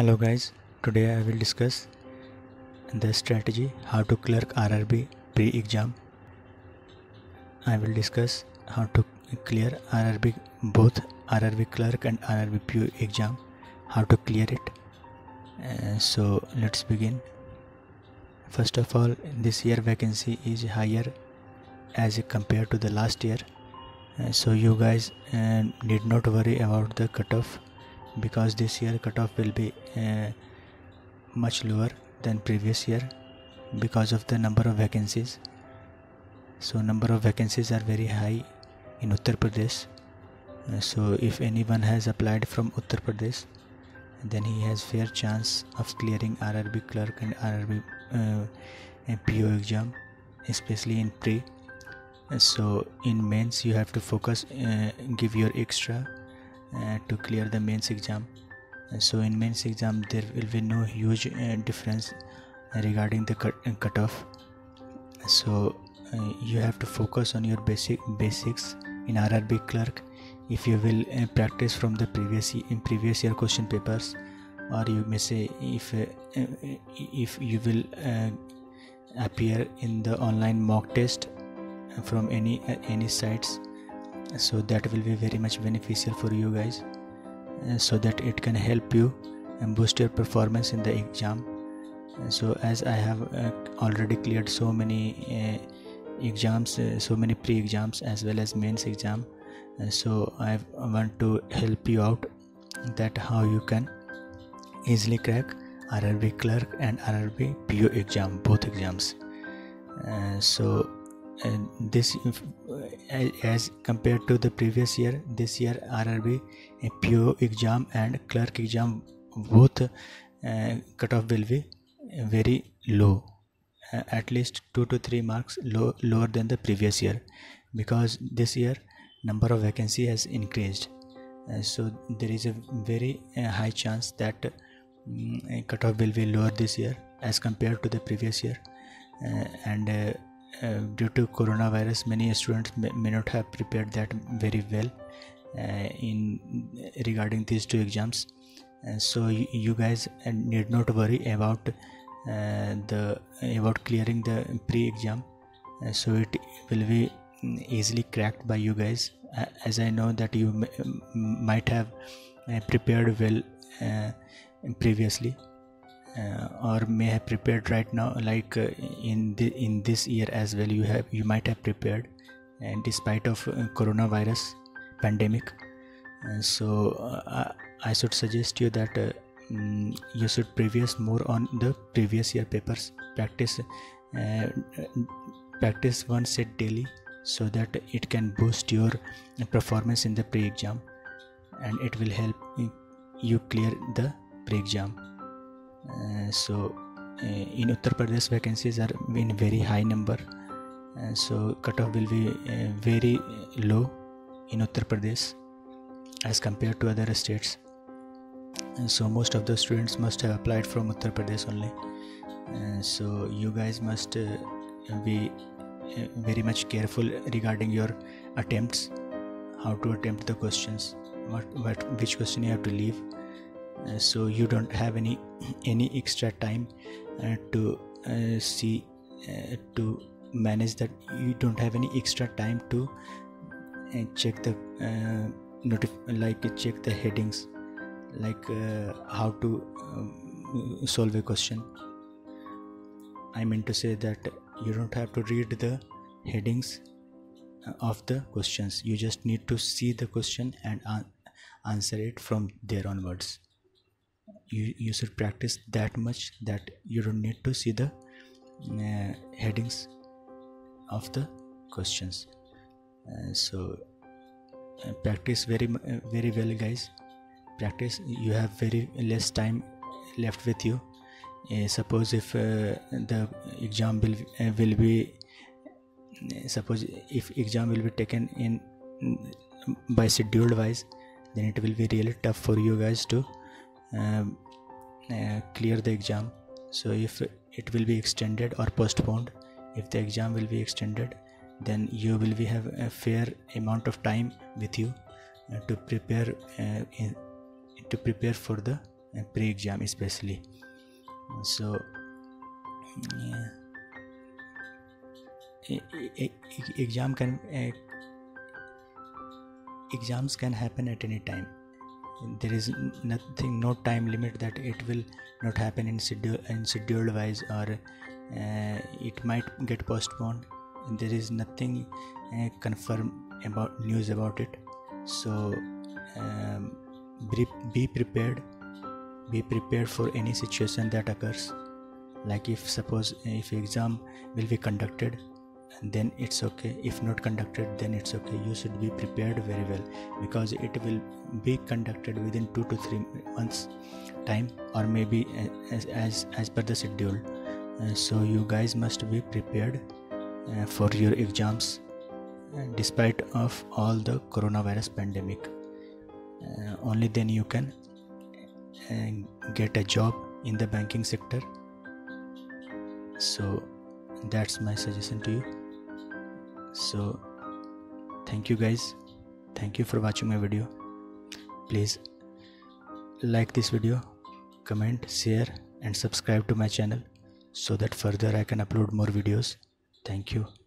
Hello guys, today I will discuss the strategy how to clerk RRB pre-exam. I will discuss how to clear RRB, both RRB clerk and RRB PO exam, how to clear it. So let's begin. First of all, this year vacancy is higher as compared to the last year. So you guys need not worry about the cutoff, because this year cutoff will be much lower than previous year because of the number of vacancies. So number of vacancies are very high in Uttar Pradesh. So if anyone has applied from Uttar Pradesh, then he has fair chance of clearing RRB clerk and RRB PO exam, especially in pre. So in mains you have to focus, give your extra to clear the mains exam. So in mains exam there will be no huge difference regarding the cutoff. So you have to focus on your basics in RRB clerk. If you will practice from the previous year question papers, or you may say if you will appear in the online mock test from any sites, so that will be very much beneficial for you guys, so that it can help you and boost your performance in the exam. So as I have already cleared so many exams, so many pre-exams as well as mains exam, so I want to help you out that how you can easily crack RRB clerk and RRB PO exam, both exams. This as compared to the previous year, this year RRB PO exam and clerk exam both cutoff will be very low, at least 2 to 3 marks lower than the previous year, because this year number of vacancy has increased. So there is a very high chance that cutoff will be lower this year as compared to the previous year. Due to coronavirus, many students may not have prepared that very well in regarding these two exams. So you guys need not worry about clearing the pre-exam. So it will be easily cracked by you guys, as I know that you might have prepared well previously, or may have prepared right now, like in this year as well you might have prepared, and despite of coronavirus pandemic. I should suggest you that you should previous more on the previous year papers. Practice one set daily, so that it can boost your performance in the pre-exam, and it will help you clear the pre-exam. In Uttar Pradesh vacancies are in very high number, so cutoff will be very low in Uttar Pradesh as compared to other states. So most of the students must have applied from Uttar Pradesh only. So you guys must be very much careful regarding your attempts, how to attempt the questions, which question you have to leave. So you don't have any extra time to see to manage that. You don't have any extra time to check the check the headings, like how to solve a question. I mean to say that you don't have to read the headings of the questions. You just need to see the question and answer it from there onwards. You should practice that much that you don't need to see the headings of the questions. Practice very well, guys. Practice. You have very less time left with you. Suppose if the exam will be suppose if exam will be taken in by scheduled wise, then it will be really tough for you guys to clear the exam. So if it will be extended or postponed, if the exam will be extended, then you will have a fair amount of time with you to prepare for the pre-exam especially. So exams can happen at any time. There is nothing, no time limit that it will not happen in schedule wise, or it might get postponed. There is nothing confirmed about news about it. So be prepared for any situation that occurs. Like if exam will be conducted, then it's okay. If not conducted, then it's okay. You should be prepared very well, because it will be conducted within 2 to 3 months time, or maybe as per the schedule. So you guys must be prepared for your exams, despite of all the coronavirus pandemic. Only then you can get a job in the banking sector. So that's my suggestion to you. So thank you guys, thank you for watching my video. Please like this video, comment, share and subscribe to my channel, so that further I can upload more videos. Thank you.